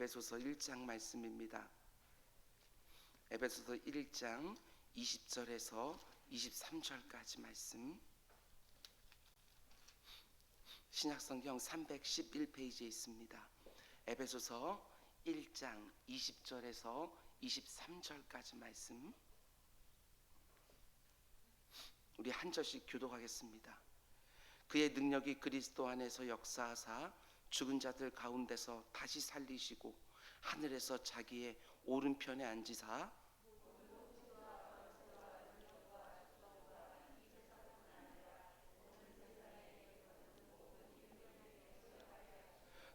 에베소서 1장 말씀입니다. 에베소서 1장 20절에서 23절까지 말씀, 신약성경 311페이지에 있습니다. 에베소서 1장 20절에서 23절까지 말씀, 우리 한 절씩 교독하겠습니다. 그의 능력이 그리스도 안에서 역사하사 죽은 자들 가운데서 다시 살리시고 하늘에서 자기의 오른편에 앉으사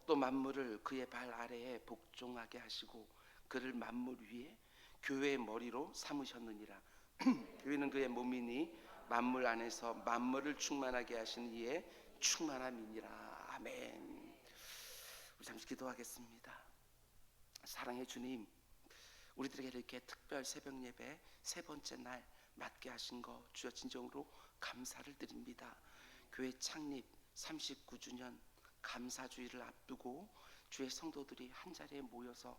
또 만물을 그의 발 아래에 복종하게 하시고 그를 만물 위에 교회의 머리로 삼으셨느니라. 교회는 그의 몸이니 만물 안에서 만물을 충만하게 하시는 이의 충만함이니라. 아멘. 우리 잠시 기도하겠습니다. 사랑의 주님, 우리들에게 이렇게 특별 새벽 예배 세 번째 날 맞게 하신 거 주여 진정으로 감사를 드립니다. 교회 창립 39주년 감사주일을 앞두고 주의 성도들이 한자리에 모여서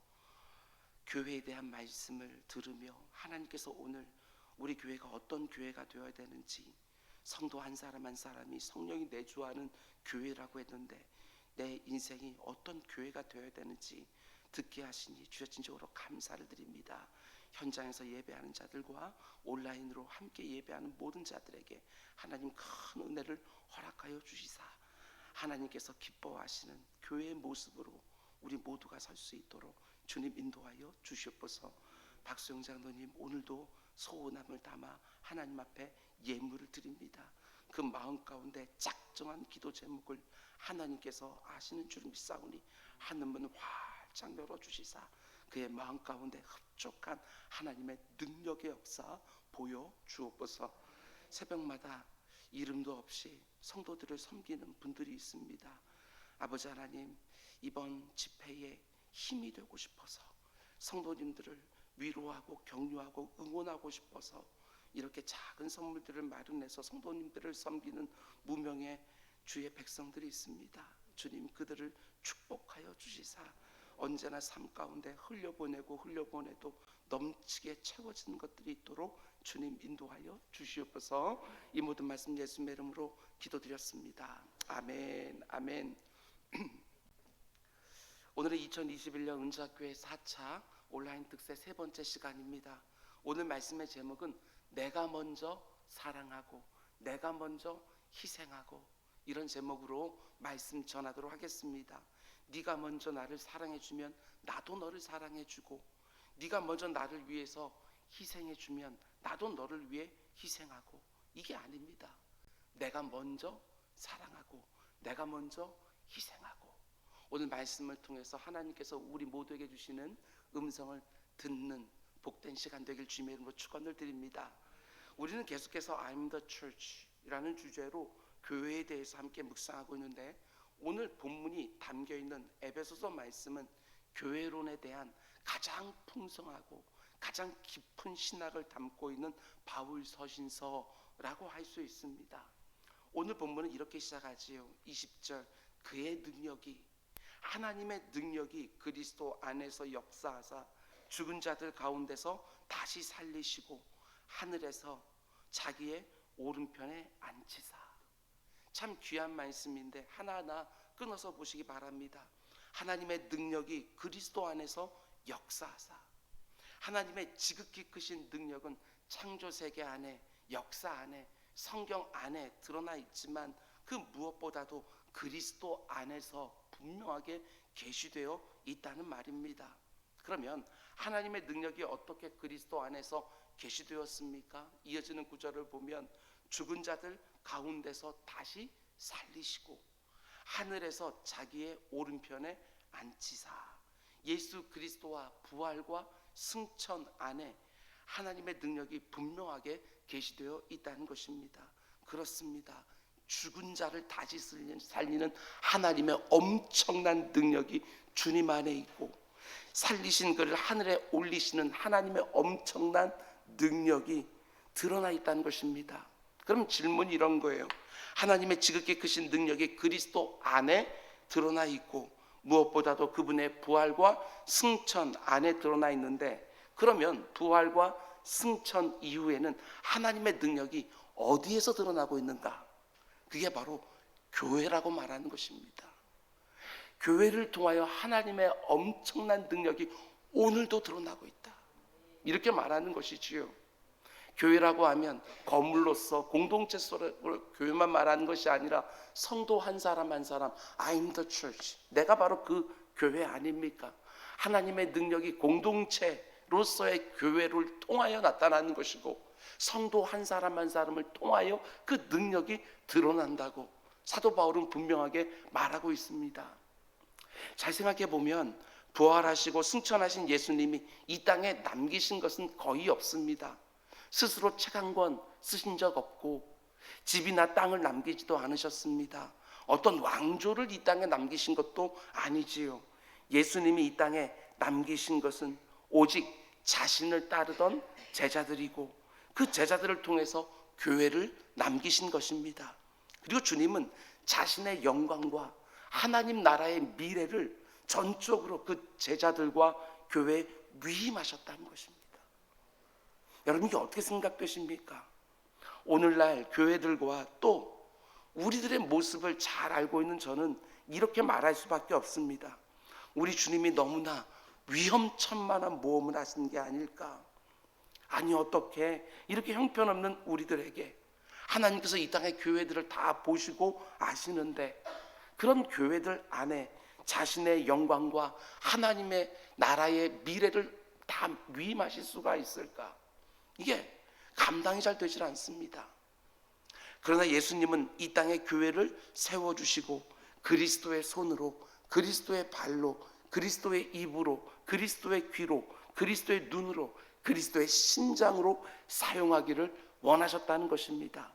교회에 대한 말씀을 들으며 하나님께서 오늘 우리 교회가 어떤 교회가 되어야 되는지, 성도 한 사람 한 사람이 성령이 내주하는 교회라고 했는데 내 인생이 어떤 교회가 되어야 되는지 듣게 하시니 주여 진정으로 감사를 드립니다. 현장에서 예배하는 자들과 온라인으로 함께 예배하는 모든 자들에게 하나님 큰 은혜를 허락하여 주시사 하나님께서 기뻐하시는 교회의 모습으로 우리 모두가 설 수 있도록 주님 인도하여 주시옵소서. 박수영 장로님, 오늘도 소원함을 담아 하나님 앞에 예물을 드립니다. 그 마음 가운데 작정한 기도 제목을 하나님께서 아시는 줄 믿사오니 하늘문 활짝 열어주시사 그의 마음 가운데 흡족한 하나님의 능력의 역사 보여 주옵소서. 새벽마다 이름도 없이 성도들을 섬기는 분들이 있습니다. 아버지 하나님, 이번 집회에 힘이 되고 싶어서 성도님들을 위로하고 격려하고 응원하고 싶어서 이렇게 작은 선물들을 마련해서 성도님들을 섬기는 무명의 주의 백성들이 있습니다. 주님, 그들을 축복하여 주시사 언제나 삶 가운데 흘려보내도 넘치게 채워지는 것들이 있도록 주님 인도하여 주시옵소서. 이 모든 말씀 예수님의 이름으로 기도드렸습니다. 아멘. 아멘. 오늘은 2021년 은자교회 4차 온라인 특세 세 번째 시간입니다. 오늘 말씀의 제목은 내가 먼저 사랑하고 내가 먼저 희생하고, 이런 제목으로 말씀 전하도록 하겠습니다. 네가 먼저 나를 사랑해주면 나도 너를 사랑해주고, 네가 먼저 나를 위해서 희생해주면 나도 너를 위해 희생하고, 이게 아닙니다. 내가 먼저 사랑하고 내가 먼저 희생하고. 오늘 말씀을 통해서 하나님께서 우리 모두에게 주시는 음성을 듣는 복된 시간 되길 주님의 이름으로 축원을 드립니다. 우리는 계속해서 I'm the church 이라는 주제로 교회에 대해서 함께 묵상하고 있는데, 오늘 본문이 담겨있는 에베소서 말씀은 교회론에 대한 가장 풍성하고 가장 깊은 신학을 담고 있는 바울 서신서라고 할 수 있습니다. 오늘 본문은 이렇게 시작하지요. 20절, 그의 능력이, 하나님의 능력이 그리스도 안에서 역사하사 죽은 자들 가운데서 다시 살리시고 하늘에서 자기의 오른편에 앉히사. 참 귀한 말씀인데 하나하나 끊어서 보시기 바랍니다. 하나님의 능력이 그리스도 안에서 역사하사, 하나님의 지극히 크신 능력은 창조세계 안에, 역사 안에, 성경 안에 드러나 있지만 그 무엇보다도 그리스도 안에서 분명하게 계시되어 있다는 말입니다. 그러면 하나님의 능력이 어떻게 그리스도 안에서 계시되었습니까? 이어지는 구절을 보면 죽은 자들 가운데서 다시 살리시고 하늘에서 자기의 오른편에 앉히사. 예수 그리스도와 부활과 승천 안에 하나님의 능력이 분명하게 계시되어 있다는 것입니다. 그렇습니다. 죽은 자를 다시 살리는 하나님의 엄청난 능력이 주님 안에 있고, 살리신 그를 하늘에 올리시는 하나님의 엄청난 능력이 드러나 있다는 것입니다. 그럼 질문이 이런 거예요. 하나님의 지극히 크신 능력이 그리스도 안에 드러나 있고 무엇보다도 그분의 부활과 승천 안에 드러나 있는데, 그러면 부활과 승천 이후에는 하나님의 능력이 어디에서 드러나고 있는가? 그게 바로 교회라고 말하는 것입니다. 교회를 통하여 하나님의 엄청난 능력이 오늘도 드러나고 있다, 이렇게 말하는 것이지요. 교회라고 하면 건물로서 공동체로서 교회만 말하는 것이 아니라 성도 한 사람 한 사람, I'm the church, 내가 바로 그 교회 아닙니까? 하나님의 능력이 공동체로서의 교회를 통하여 나타나는 것이고, 성도 한 사람 한 사람을 통하여 그 능력이 드러난다고 사도 바울은 분명하게 말하고 있습니다. 잘 생각해 보면 부활하시고 승천하신 예수님이 이 땅에 남기신 것은 거의 없습니다. 스스로 책 한 권 쓰신 적 없고, 집이나 땅을 남기지도 않으셨습니다. 어떤 왕조를 이 땅에 남기신 것도 아니지요. 예수님이 이 땅에 남기신 것은 오직 자신을 따르던 제자들이고, 그 제자들을 통해서 교회를 남기신 것입니다. 그리고 주님은 자신의 영광과 하나님 나라의 미래를 전적으로 그 제자들과 교회에 위임하셨다는 것입니다. 여러분, 이게 어떻게 생각되십니까? 오늘날 교회들과 또 우리들의 모습을 잘 알고 있는 저는 이렇게 말할 수밖에 없습니다. 우리 주님이 너무나 위험천만한 모험을 하신 게 아닐까? 아니, 어떻게 이렇게 형편없는 우리들에게 하나님께서 이 땅의 교회들을 다 보시고 아시는데, 그런 교회들 안에 자신의 영광과 하나님의 나라의 미래를 다 위임하실 수가 있을까? 이게 감당이 잘 되질 않습니다. 그러나 예수님은 이 땅의 교회를 세워주시고, 그리스도의 손으로, 그리스도의 발로, 그리스도의 입으로, 그리스도의 귀로, 그리스도의 눈으로, 그리스도의 심장으로 사용하기를 원하셨다는 것입니다.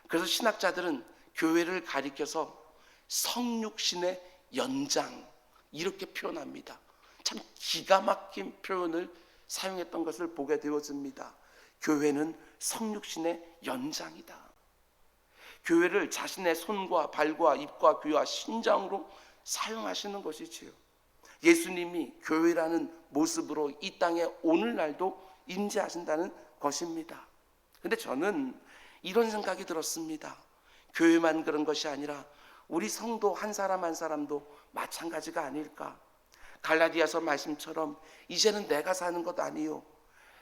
그래서 신학자들은 교회를 가리켜서 성육신의 연장, 이렇게 표현합니다. 참 기가 막힌 표현을 사용했던 것을 보게 되어집니다. 교회는 성육신의 연장이다. 교회를 자신의 손과 발과 입과 귀와 심장으로 사용하시는 것이지요. 예수님이 교회라는 모습으로 이 땅에 오늘날도 임재하신다는 것입니다. 근데 저는 이런 생각이 들었습니다. 교회만 그런 것이 아니라 우리 성도 한 사람 한 사람도 마찬가지가 아닐까? 갈라디아서 말씀처럼 이제는 내가 사는 것 아니요,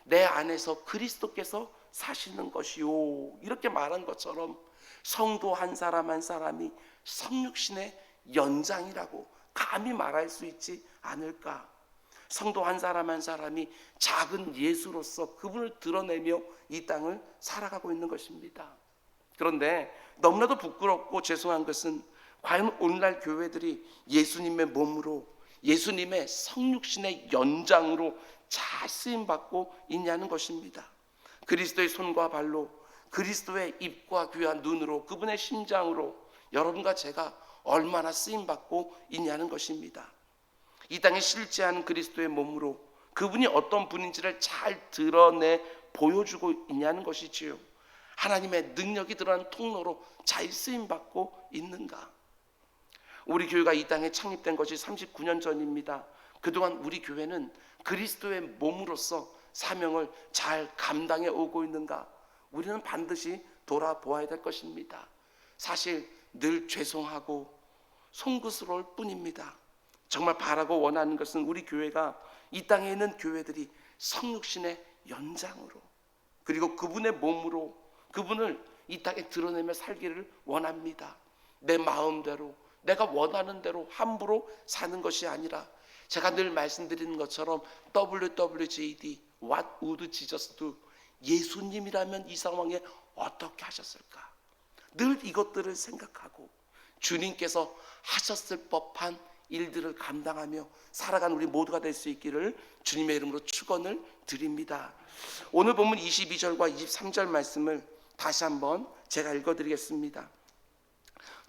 내 안에서 그리스도께서 사시는 것이요, 이렇게 말한 것처럼 성도 한 사람 한 사람이 성육신의 연장이라고 감히 말할 수 있지 않을까? 성도 한 사람 한 사람이 작은 예수로서 그분을 드러내며 이 땅을 살아가고 있는 것입니다. 그런데 너무나도 부끄럽고 죄송한 것은, 과연 오늘날 교회들이 예수님의 몸으로, 예수님의 성육신의 연장으로 잘 쓰임받고 있냐는 것입니다. 그리스도의 손과 발로, 그리스도의 입과 귀와 눈으로, 그분의 심장으로 여러분과 제가 얼마나 쓰임받고 있냐는 것입니다. 이 땅에 실제하는 그리스도의 몸으로 그분이 어떤 분인지를 잘 드러내 보여주고 있냐는 것이지요. 하나님의 능력이 드러난 통로로 잘 쓰임받고 있는가? 우리 교회가 이 땅에 창립된 것이 39년 전입니다. 그동안 우리 교회는 그리스도의 몸으로서 사명을 잘 감당해 오고 있는가? 우리는 반드시 돌아보아야 될 것입니다. 사실 늘 죄송하고 송구스러울 뿐입니다. 정말 바라고 원하는 것은 우리 교회가, 이 땅에 있는 교회들이 성육신의 연장으로, 그리고 그분의 몸으로 그분을 이 땅에 드러내며 살기를 원합니다. 내 마음대로, 내가 원하는 대로 함부로 사는 것이 아니라, 제가 늘 말씀드리는 것처럼 WWJD, What would Jesus do? 예수님이라면 이 상황에 어떻게 하셨을까? 늘 이것들을 생각하고 주님께서 하셨을 법한 일들을 감당하며 살아가는 우리 모두가 될 수 있기를 주님의 이름으로 축원을 드립니다. 오늘 본문 22절과 23절 말씀을 다시 한번 제가 읽어드리겠습니다.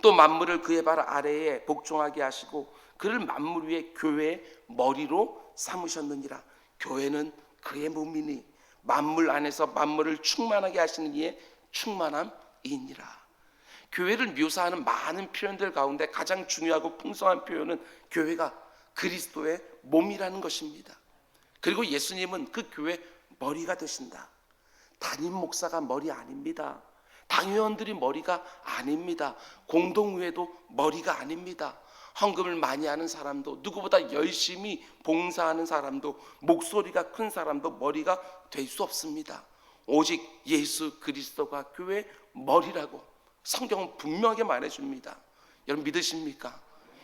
또 만물을 그의 발 아래에 복종하게 하시고 그를 만물 위에 교회의 머리로 삼으셨느니라. 교회는 그의 몸이니 만물 안에서 만물을 충만하게 하시는 이의 충만함이니라. 교회를 묘사하는 많은 표현들 가운데 가장 중요하고 풍성한 표현은 교회가 그리스도의 몸이라는 것입니다. 그리고 예수님은 그 교회 머리가 되신다. 담임 목사가 머리 아닙니다. 당회원들이 머리가 아닙니다. 공동의회도 머리가 아닙니다. 헌금을 많이 하는 사람도, 누구보다 열심히 봉사하는 사람도, 목소리가 큰 사람도 머리가 될 수 없습니다. 오직 예수 그리스도가 교회의 머리라고 성경은 분명하게 말해줍니다. 여러분 믿으십니까?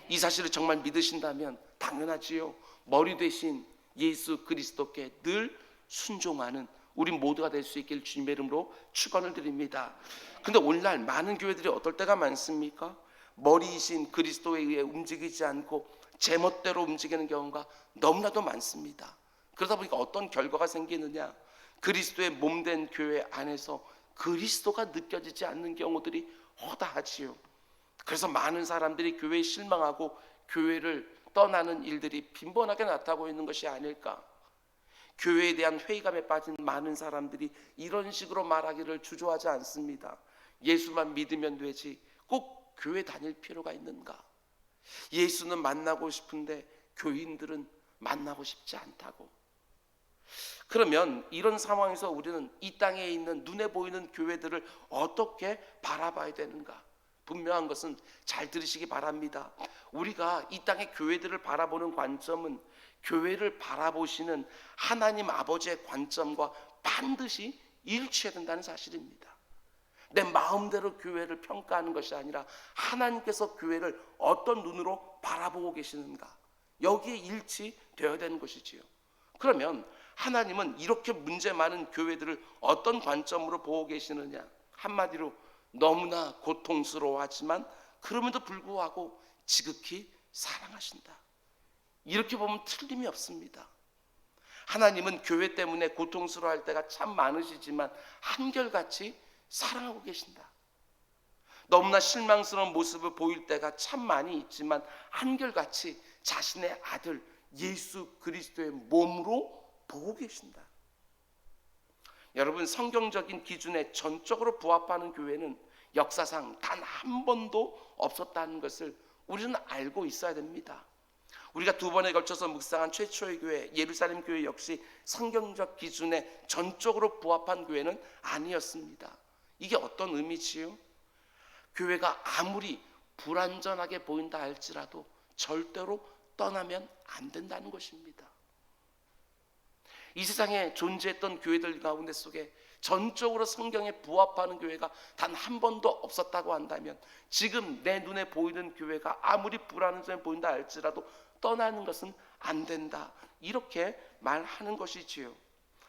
이 사실을 정말 믿으신다면 당연하지요. 머리 되신 예수 그리스도께 늘 순종하는 우리 모두가 될 수 있길 주님의 이름으로 축원을 드립니다. 근데 오늘날 많은 교회들이 어떨 때가 많습니까? 머리이신 그리스도에 의해 움직이지 않고 제멋대로 움직이는 경우가 너무나도 많습니다. 그러다 보니까 어떤 결과가 생기느냐? 그리스도의 몸된 교회 안에서 그리스도가 느껴지지 않는 경우들이 허다하지요. 그래서 많은 사람들이 교회에 실망하고 교회를 떠나는 일들이 빈번하게 나타나고 있는 것이 아닐까. 교회에 대한 회의감에 빠진 많은 사람들이 이런 식으로 말하기를 주저하지 않습니다. 예수만 믿으면 되지 꼭 교회 다닐 필요가 있는가? 예수는 만나고 싶은데 교인들은 만나고 싶지 않다고. 그러면 이런 상황에서 우리는 이 땅에 있는 눈에 보이는 교회들을 어떻게 바라봐야 되는가? 분명한 것은 잘 들으시기 바랍니다. 우리가 이 땅의 교회들을 바라보는 관점은 교회를 바라보시는 하나님 아버지의 관점과 반드시 일치해야 된다는 사실입니다. 내 마음대로 교회를 평가하는 것이 아니라 하나님께서 교회를 어떤 눈으로 바라보고 계시는가, 여기에 일치되어야 되는 것이지요. 그러면 하나님은 이렇게 문제 많은 교회들을 어떤 관점으로 보고 계시느냐? 한마디로 너무나 고통스러워하지만 그럼에도 불구하고 지극히 사랑하신다. 이렇게 보면 틀림이 없습니다. 하나님은 교회 때문에 고통스러워할 때가 참 많으시지만 한결같이 사랑하고 계신다. 너무나 실망스러운 모습을 보일 때가 참 많이 있지만 한결같이 자신의 아들 예수 그리스도의 몸으로 보고 계신다. 여러분, 성경적인 기준에 전적으로 부합하는 교회는 역사상 단 한 번도 없었다는 것을 우리는 알고 있어야 됩니다. 우리가 두 번에 걸쳐서 묵상한 최초의 교회 예루살렘 교회 역시 성경적 기준에 전적으로 부합한 교회는 아니었습니다. 이게 어떤 의미지요? 교회가 아무리 불완전하게 보인다 할지라도 절대로 떠나면 안 된다는 것입니다. 이 세상에 존재했던 교회들 가운데 속에 전적으로 성경에 부합하는 교회가 단 한 번도 없었다고 한다면 지금 내 눈에 보이는 교회가 아무리 불완전해 보인다 할지라도 떠나는 것은 안 된다, 이렇게 말하는 것이지요.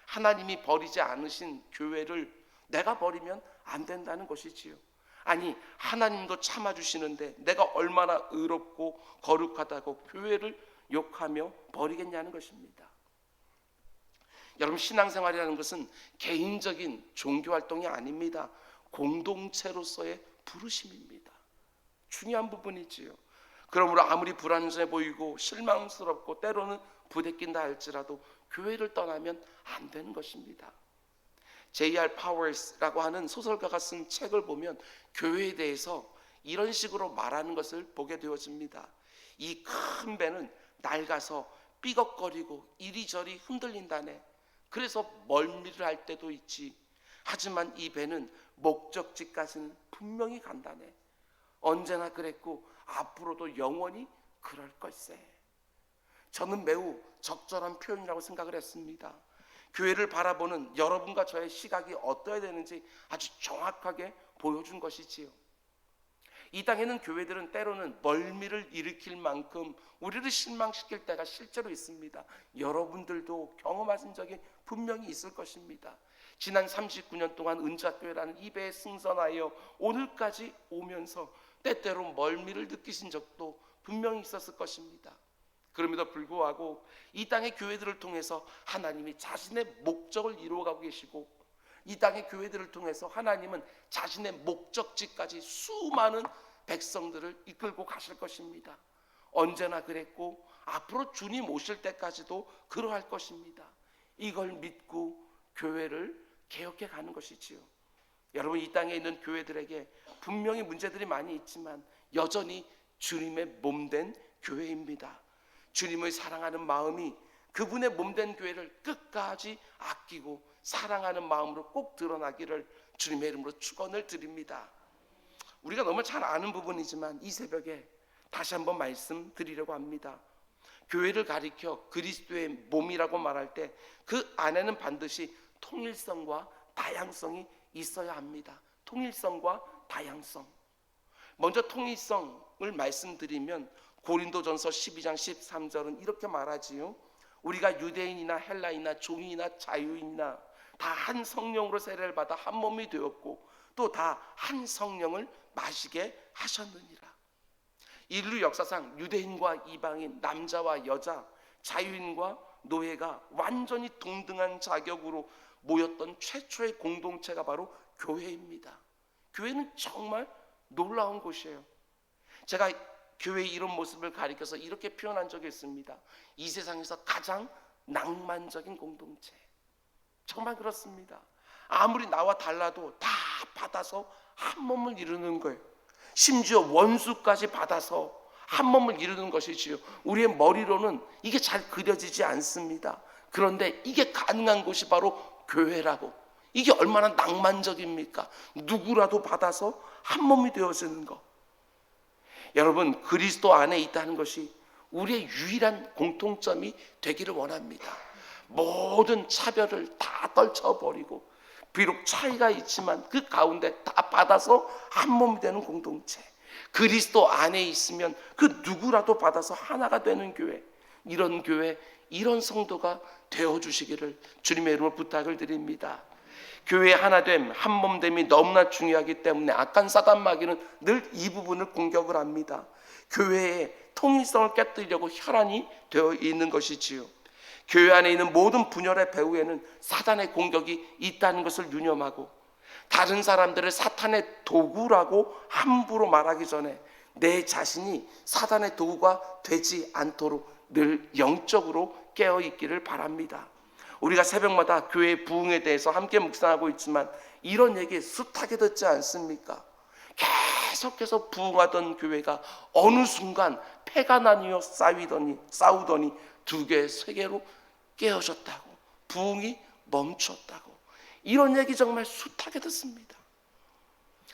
하나님이 버리지 않으신 교회를 내가 버리면 안 된다는 것이지요. 아니, 하나님도 참아주시는데 내가 얼마나 의롭고 거룩하다고 교회를 욕하며 버리겠냐는 것입니다. 여러분, 신앙생활이라는 것은 개인적인 종교활동이 아닙니다. 공동체로서의 부르심입니다. 중요한 부분이지요. 그러므로 아무리 불완전해 보이고 실망스럽고 때로는 부대낀다 할지라도 교회를 떠나면 안 되는 것입니다. J.R. 파월스라고 하는 소설가가 쓴 책을 보면 교회에 대해서 이런 식으로 말하는 것을 보게 되어집니다. 이 큰 배는 낡아서 삐걱거리고 이리저리 흔들린다네. 그래서 멀미를 할 때도 있지. 하지만 이 배는 목적지까지는 분명히 간다네. 언제나 그랬고 앞으로도 영원히 그럴 걸세. 저는 매우 적절한 표현이라고 생각을 했습니다. 교회를 바라보는 여러분과 저의 시각이 어떠해야 되는지 아주 정확하게 보여준 것이지요. 이 땅에는 교회들은 때로는 멀미를 일으킬 만큼 우리를 실망시킬 때가 실제로 있습니다. 여러분들도 경험하신 적이 분명히 있을 것입니다. 지난 39년 동안 은자교회라는 이 배에 승선하여 오늘까지 오면서 때때로 멀미를 느끼신 적도 분명히 있었을 것입니다. 그럼에도 불구하고 이 땅의 교회들을 통해서 하나님이 자신의 목적을 이루어가고 계시고, 이 땅의 교회들을 통해서 하나님은 자신의 목적지까지 수많은 백성들을 이끌고 가실 것입니다. 언제나 그랬고 앞으로 주님 오실 때까지도 그러할 것입니다. 이걸 믿고 교회를 개혁해 가는 것이지요. 여러분, 이 땅에 있는 교회들에게 분명히 문제들이 많이 있지만 여전히 주님의 몸된 교회입니다. 주님을 사랑하는 마음이 그분의 몸된 교회를 끝까지 아끼고 사랑하는 마음으로 꼭 드러나기를 주님의 이름으로 축원을 드립니다. 우리가 너무 잘 아는 부분이지만 이 새벽에 다시 한번 말씀드리려고 합니다. 교회를 가리켜 그리스도의 몸이라고 말할 때 그 안에는 반드시 통일성과 다양성이 있어야 합니다. 통일성과 다양성. 먼저 통일성을 말씀드리면 고린도전서 12장 13절은 이렇게 말하지요. 우리가 유대인이나 헬라인이나 종이나 자유인이나 다 한 성령으로 세례를 받아 한 몸이 되었고 또 다 한 성령을 마시게 하셨느니라. 인류 역사상 유대인과 이방인, 남자와 여자, 자유인과 노예가 완전히 동등한 자격으로 모였던 최초의 공동체가 바로 교회입니다. 교회는 정말 놀라운 곳이에요. 제가 교회의 이런 모습을 가리켜서 이렇게 표현한 적이 있습니다. 이 세상에서 가장 낭만적인 공동체. 정말 그렇습니다. 아무리 나와 달라도 다 받아서 한 몸을 이루는 거예요. 심지어 원수까지 받아서 한 몸을 이루는 것이지요. 우리의 머리로는 이게 잘 그려지지 않습니다. 그런데 이게 가능한 곳이 바로 교회라고. 이게 얼마나 낭만적입니까? 누구라도 받아서 한 몸이 되어지는 것. 여러분, 그리스도 안에 있다는 것이 우리의 유일한 공통점이 되기를 원합니다. 모든 차별을 다 떨쳐버리고 비록 차이가 있지만 그 가운데 다 받아서 한 몸이 되는 공동체. 그리스도 안에 있으면 그 누구라도 받아서 하나가 되는 교회. 이런 교회, 이런 성도가 되어주시기를 주님의 이름으로 부탁을 드립니다. 교회의 하나됨, 한몸됨이 너무나 중요하기 때문에 악한 사단 마귀는 늘 이 부분을 공격을 합니다. 교회의 통일성을 깨뜨리려고 혈안이 되어 있는 것이지요. 교회 안에 있는 모든 분열의 배후에는 사단의 공격이 있다는 것을 유념하고 다른 사람들을 사탄의 도구라고 함부로 말하기 전에 내 자신이 사단의 도구가 되지 않도록 늘 영적으로 깨어있기를 바랍니다. 우리가 새벽마다 교회의 부흥에 대해서 함께 묵상하고 있지만 이런 얘기 숱하게 듣지 않습니까? 계속해서 부흥하던 교회가 어느 순간 패가 나뉘어 싸우더니 두 개, 세 개로 깨어졌다고, 부흥이 멈췄다고, 이런 얘기 정말 숱하게 듣습니다.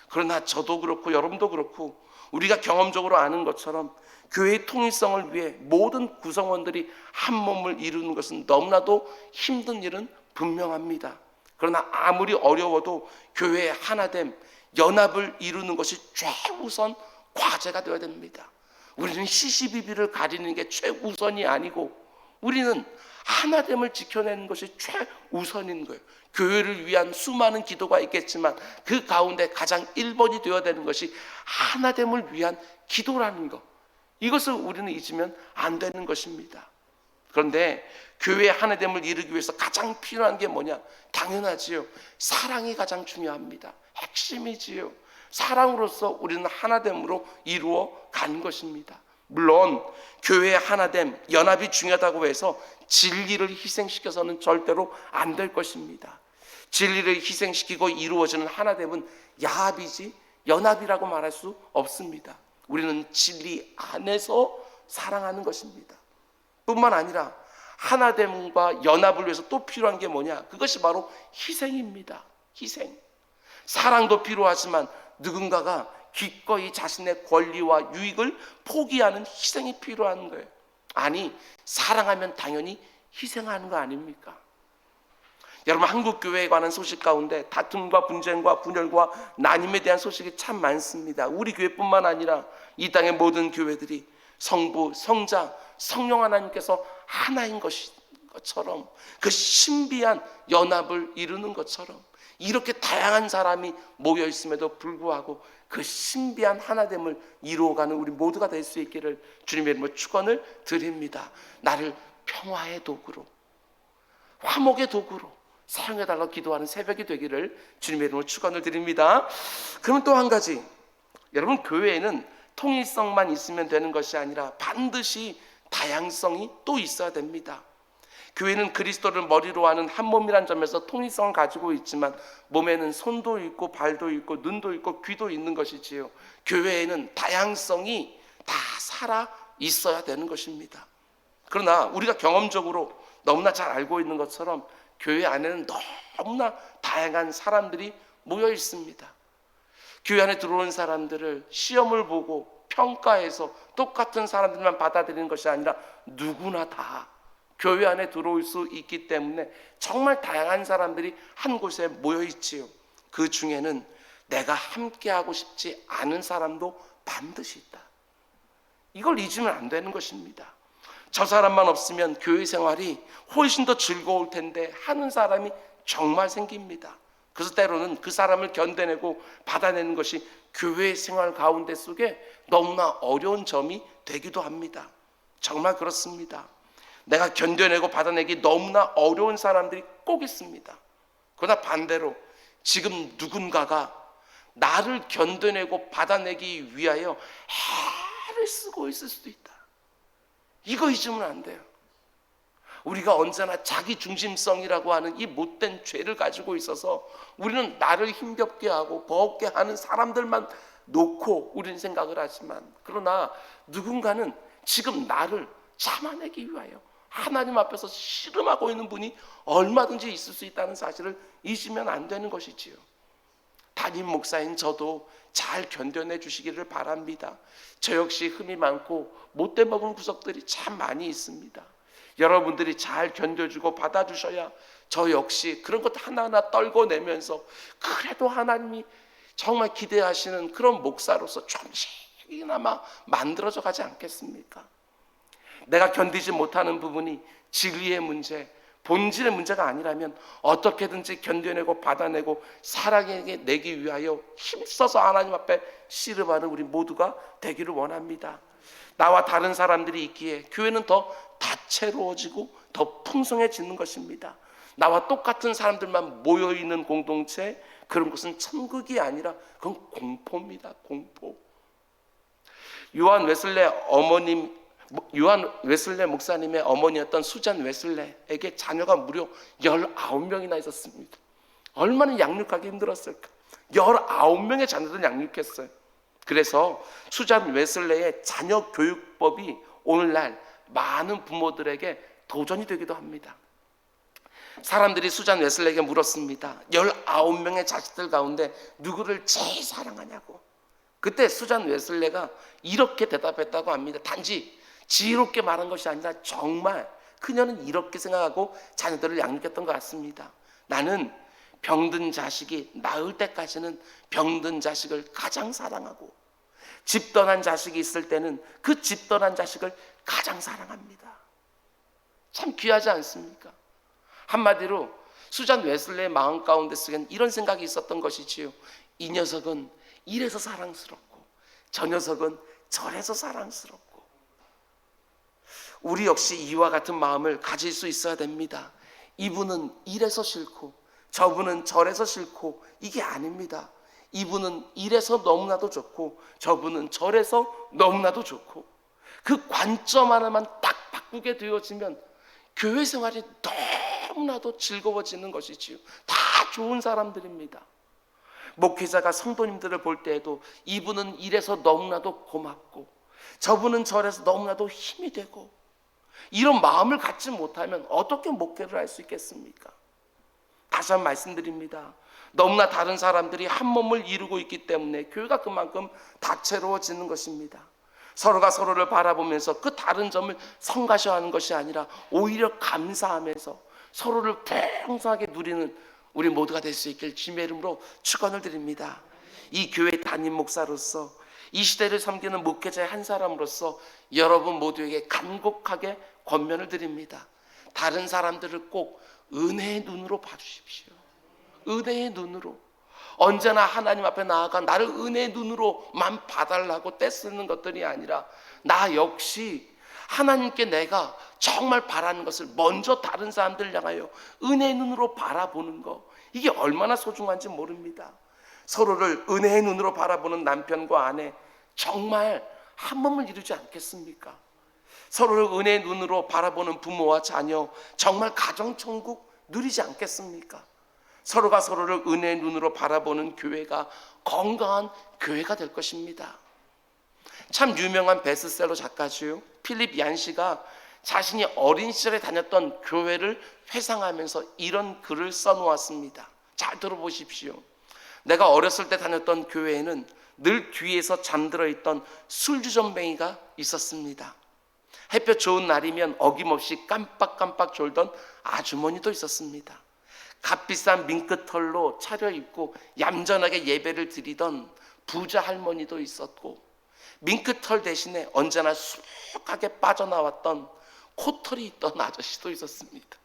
그러나 저도 그렇고 여러분도 그렇고 우리가 경험적으로 아는 것처럼 교회의 통일성을 위해 모든 구성원들이 한 몸을 이루는 것은 너무나도 힘든 일은 분명합니다. 그러나 아무리 어려워도 교회의 하나됨, 연합을 이루는 것이 최우선 과제가 되어야 됩니다. 우리는 시시비비를 가리는 게 최우선이 아니고 우리는 하나됨을 지켜내는 것이 최우선인 거예요. 교회를 위한 수많은 기도가 있겠지만 그 가운데 가장 1번이 되어야 되는 것이 하나됨을 위한 기도라는 것. 이것을 우리는 잊으면 안 되는 것입니다. 그런데 교회의 하나됨을 이루기 위해서 가장 필요한 게 뭐냐? 당연하지요. 사랑이 가장 중요합니다. 핵심이지요. 사랑으로서 우리는 하나됨으로 이루어 간 것입니다. 물론 교회의 하나됨, 연합이 중요하다고 해서 진리를 희생시켜서는 절대로 안 될 것입니다. 진리를 희생시키고 이루어지는 하나됨은 야합이지 연합이라고 말할 수 없습니다. 우리는 진리 안에서 사랑하는 것입니다. 뿐만 아니라 하나됨과 연합을 위해서 또 필요한 게 뭐냐? 그것이 바로 희생입니다. 희생. 사랑도 필요하지만 누군가가 기꺼이 자신의 권리와 유익을 포기하는 희생이 필요한 거예요. 아니, 사랑하면 당연히 희생하는 거 아닙니까? 여러분, 한국교회에 관한 소식 가운데 다툼과 분쟁과 분열과 나님에 대한 소식이 참 많습니다. 우리 교회뿐만 아니라 이 땅의 모든 교회들이 성부, 성자, 성령 하나님께서 하나인 것처럼 그 신비한 연합을 이루는 것처럼 이렇게 다양한 사람이 모여 있음에도 불구하고 그 신비한 하나됨을 이루어가는 우리 모두가 될 수 있기를 주님의 이름으로 축원을 드립니다. 나를 평화의 도구로, 화목의 도구로 사용해달라고 기도하는 새벽이 되기를 주님의 이름으로 축원을 드립니다. 그럼 또 한 가지, 여러분, 교회에는 통일성만 있으면 되는 것이 아니라 반드시 다양성이 또 있어야 됩니다. 교회는 그리스도를 머리로 하는 한 몸이란 점에서 통일성을 가지고 있지만 몸에는 손도 있고 발도 있고 눈도 있고 귀도 있는 것이지요. 교회에는 다양성이 다 살아 있어야 되는 것입니다. 그러나 우리가 경험적으로 너무나 잘 알고 있는 것처럼 교회 안에는 너무나 다양한 사람들이 모여 있습니다. 교회 안에 들어온 사람들을 시험을 보고 평가해서 똑같은 사람들만 받아들이는 것이 아니라 누구나 다 교회 안에 들어올 수 있기 때문에 정말 다양한 사람들이 한 곳에 모여 있지요. 그 중에는 내가 함께하고 싶지 않은 사람도 반드시 있다. 이걸 잊으면 안 되는 것입니다. 저 사람만 없으면 교회 생활이 훨씬 더 즐거울 텐데 하는 사람이 정말 생깁니다. 그래서 때로는 그 사람을 견뎌내고 받아내는 것이 교회 생활 가운데 속에 너무나 어려운 점이 되기도 합니다. 정말 그렇습니다. 내가 견뎌내고 받아내기 너무나 어려운 사람들이 꼭 있습니다. 그러나 반대로 지금 누군가가 나를 견뎌내고 받아내기 위하여 애를 쓰고 있을 수도 있다. 이거 잊으면 안 돼요. 우리가 언제나 자기중심성이라고 하는 이 못된 죄를 가지고 있어서 우리는 나를 힘겹게 하고 버겁게 하는 사람들만 놓고 우리는 생각을 하지만, 그러나 누군가는 지금 나를 참아내기 위하여 하나님 앞에서 씨름하고 있는 분이 얼마든지 있을 수 있다는 사실을 잊으면 안 되는 것이지요. 담임 목사인 저도 잘 견뎌내 주시기를 바랍니다. 저 역시 흠이 많고 못돼 먹은 구석들이 참 많이 있습니다. 여러분들이 잘 견뎌주고 받아주셔야 저 역시 그런 것 하나하나 떨궈내면서 그래도 하나님이 정말 기대하시는 그런 목사로서 조금씩이나마 만들어져 가지 않겠습니까? 내가 견디지 못하는 부분이 진리의 문제, 본질의 문제가 아니라면 어떻게든지 견뎌내고 받아내고 사랑에게 내기 위하여 힘써서 하나님 앞에 씨름하는 우리 모두가 되기를 원합니다. 나와 다른 사람들이 있기에 교회는 더 다채로워지고 더 풍성해지는 것입니다. 나와 똑같은 사람들만 모여있는 공동체, 그런 것은 천국이 아니라 그건 공포입니다. 공포. 요한 웨슬레 목사님의 어머니였던 수잔 웨슬레에게 자녀가 무려 19명이나 있었습니다. 얼마나 양육하기 힘들었을까. 19명의 자녀들을 양육했어요. 그래서 수잔 웨슬레의 자녀 교육법이 오늘날 많은 부모들에게 도전이 되기도 합니다. 사람들이 수잔 웨슬레에게 물었습니다. 19명의 자식들 가운데 누구를 제일 사랑하냐고. 그때 수잔 웨슬레가 이렇게 대답했다고 합니다. 단지 지혜롭게 말한 것이 아니라 정말 그녀는 이렇게 생각하고 자녀들을 양육했던 것 같습니다. 나는 병든 자식이 나을 때까지는 병든 자식을 가장 사랑하고, 집 떠난 자식이 있을 때는 그 집 떠난 자식을 가장 사랑합니다. 참 귀하지 않습니까? 한마디로 수잔 웨슬레의 마음 가운데 속엔 이런 생각이 있었던 것이지요. 이 녀석은 이래서 사랑스럽고 저 녀석은 저래서 사랑스럽고. 우리 역시 이와 같은 마음을 가질 수 있어야 됩니다. 이분은 이래서 싫고 저분은 저래서 싫고, 이게 아닙니다. 이분은 이래서 너무나도 좋고 저분은 저래서 너무나도 좋고, 그 관점 하나만 딱 바꾸게 되어지면 교회 생활이 너무나도 즐거워지는 것이지요. 다 좋은 사람들입니다. 목회자가 성도님들을 볼 때에도 이분은 이래서 너무나도 고맙고 저분은 저래서 너무나도 힘이 되고, 이런 마음을 갖지 못하면 어떻게 목회를 할 수 있겠습니까? 다시 한번 말씀드립니다. 너무나 다른 사람들이 한 몸을 이루고 있기 때문에 교회가 그만큼 다채로워지는 것입니다. 서로가 서로를 바라보면서 그 다른 점을 성가셔하는 것이 아니라 오히려 감사하면서 서로를 풍성하게 누리는 우리 모두가 될 수 있길 주님의 이름으로 축원을 드립니다. 이 교회 담임 목사로서, 이 시대를 섬기는 목회자의 한 사람으로서 여러분 모두에게 간곡하게 권면을 드립니다. 다른 사람들을 꼭 은혜의 눈으로 봐주십시오. 은혜의 눈으로. 언제나 하나님 앞에 나아가 나를 은혜의 눈으로만 봐달라고 떼쓰는 것들이 아니라 나 역시 하나님께 내가 정말 바라는 것을 먼저 다른 사람들 향하여 은혜의 눈으로 바라보는 것, 이게 얼마나 소중한지 모릅니다. 서로를 은혜의 눈으로 바라보는 남편과 아내, 정말 한 몸을 이루지 않겠습니까? 서로를 은혜의 눈으로 바라보는 부모와 자녀, 정말 가정천국 누리지 않겠습니까? 서로가 서로를 은혜의 눈으로 바라보는 교회가 건강한 교회가 될 것입니다. 참 유명한 베스트셀러 작가죠, 필립 얀시가 자신이 어린 시절에 다녔던 교회를 회상하면서 이런 글을 써놓았습니다. 잘 들어보십시오. 내가 어렸을 때 다녔던 교회에는 늘 뒤에서 잠들어 있던 술주전뱅이가 있었습니다. 햇볕 좋은 날이면 어김없이 깜빡깜빡 졸던 아주머니도 있었습니다. 값비싼 민끝털로 차려입고 얌전하게 예배를 드리던 부자 할머니도 있었고, 민끝털 대신에 언제나 수북하게 빠져나왔던 코털이 있던 아저씨도 있었습니다.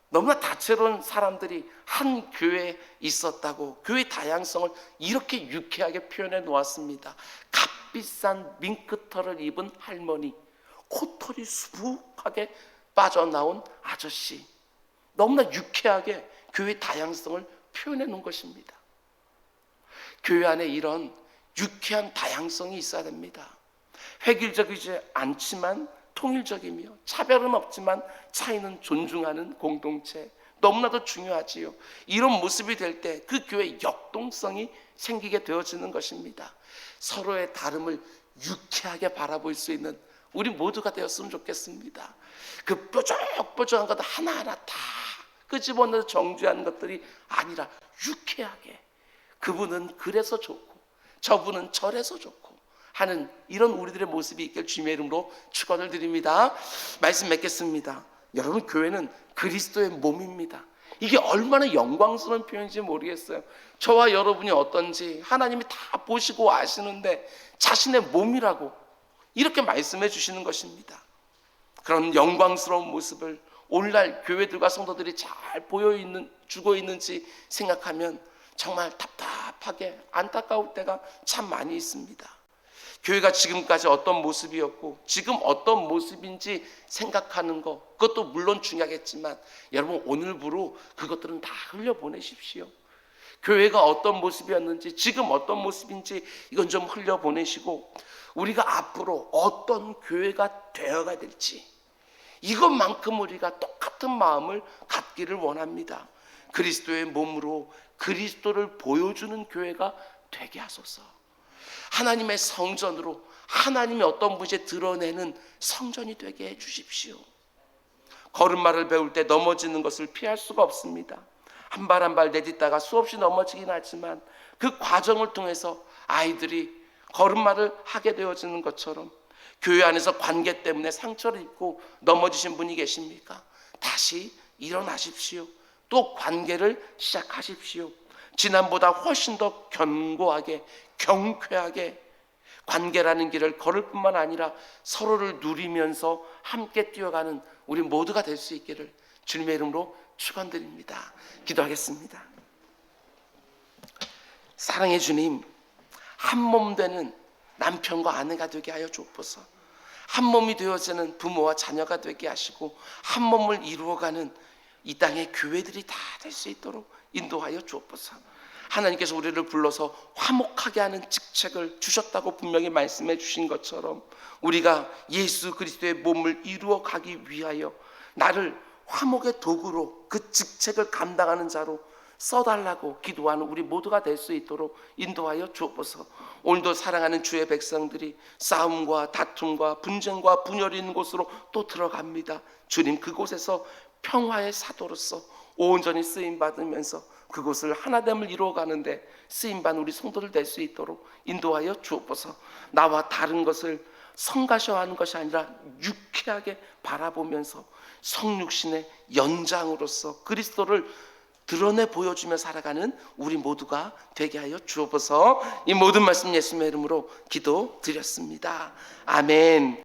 너무나 다채로운 사람들이 한 교회에 있었다고 교회 다양성을 이렇게 유쾌하게 표현해 놓았습니다. 값비싼 민끝털을 입은 할머니, 코털이 수북하게 빠져나온 아저씨, 너무나 유쾌하게 교회 다양성을 표현해 놓은 것입니다. 교회 안에 이런 유쾌한 다양성이 있어야 됩니다. 획일적이지 않지만 통일적이며 차별은 없지만 차이는 존중하는 공동체, 너무나도 중요하지요. 이런 모습이 될 때 그 교회의 역동성이 생기게 되어지는 것입니다. 서로의 다름을 유쾌하게 바라볼 수 있는 우리 모두가 되었으면 좋겠습니다. 그 뾰족뾰족한 것 하나하나 다 끄집어내서 정죄하는 것들이 아니라 유쾌하게, 그분은 그래서 좋고 저분은 저래서 좋고 하는 이런 우리들의 모습이 있길 주님의 이름으로 축원을 드립니다. 말씀 맺겠습니다. 여러분, 교회는 그리스도의 몸입니다. 이게 얼마나 영광스러운 표현인지 모르겠어요. 저와 여러분이 어떤지 하나님이 다 보시고 아시는데 자신의 몸이라고 이렇게 말씀해 주시는 것입니다. 그런 영광스러운 모습을 오늘날 교회들과 성도들이 잘 주고 있는지 생각하면 정말 답답하게 안타까울 때가 참 많이 있습니다. 교회가 지금까지 어떤 모습이었고 지금 어떤 모습인지 생각하는 것, 그것도 물론 중요하겠지만 여러분, 오늘부로 그것들은 다 흘려보내십시오. 교회가 어떤 모습이었는지 지금 어떤 모습인지 이건 좀 흘려보내시고 우리가 앞으로 어떤 교회가 되어가야 될지 이것만큼 우리가 똑같은 마음을 갖기를 원합니다. 그리스도의 몸으로 그리스도를 보여주는 교회가 되게 하소서. 하나님의 성전으로 하나님이 어떤 분인지 드러내는 성전이 되게 해주십시오. 걸음마를 배울 때 넘어지는 것을 피할 수가 없습니다. 한 발 한 발 내딛다가 수없이 넘어지긴 하지만 그 과정을 통해서 아이들이 걸음마를 하게 되어지는 것처럼 교회 안에서 관계 때문에 상처를 입고 넘어지신 분이 계십니까? 다시 일어나십시오. 또 관계를 시작하십시오. 지난보다 훨씬 더 견고하게 경쾌하게 관계라는 길을 걸을 뿐만 아니라 서로를 누리면서 함께 뛰어가는 우리 모두가 될 수 있기를 주님의 이름으로 축원드립니다. 기도하겠습니다. 사랑의 주님, 한 몸 되는 남편과 아내가 되게 하여 주옵소서. 한 몸이 되어지는 부모와 자녀가 되게 하시고 한 몸을 이루어가는 이 땅의 교회들이 다 될 수 있도록 인도하여 주옵소서. 하나님께서 우리를 불러서 화목하게 하는 직책을 주셨다고 분명히 말씀해 주신 것처럼 우리가 예수 그리스도의 몸을 이루어 가기 위하여 나를 화목의 도구로 그 직책을 감당하는 자로 써달라고 기도하는 우리 모두가 될 수 있도록 인도하여 주옵소서. 오늘도 사랑하는 주의 백성들이 싸움과 다툼과 분쟁과 분열이 있는 곳으로 또 들어갑니다. 주님, 그곳에서 평화의 사도로서 온전히 쓰임받으면서 그곳을 하나됨을 이루어가는데 쓰임받는 우리 성도들 될 수 있도록 인도하여 주옵소서. 나와 다른 것을 성가셔하는 것이 아니라 유쾌하게 바라보면서 성육신의 연장으로서 그리스도를 드러내 보여주며 살아가는 우리 모두가 되게 하여 주옵소서. 이 모든 말씀 예수님의 이름으로 기도드렸습니다. 아멘.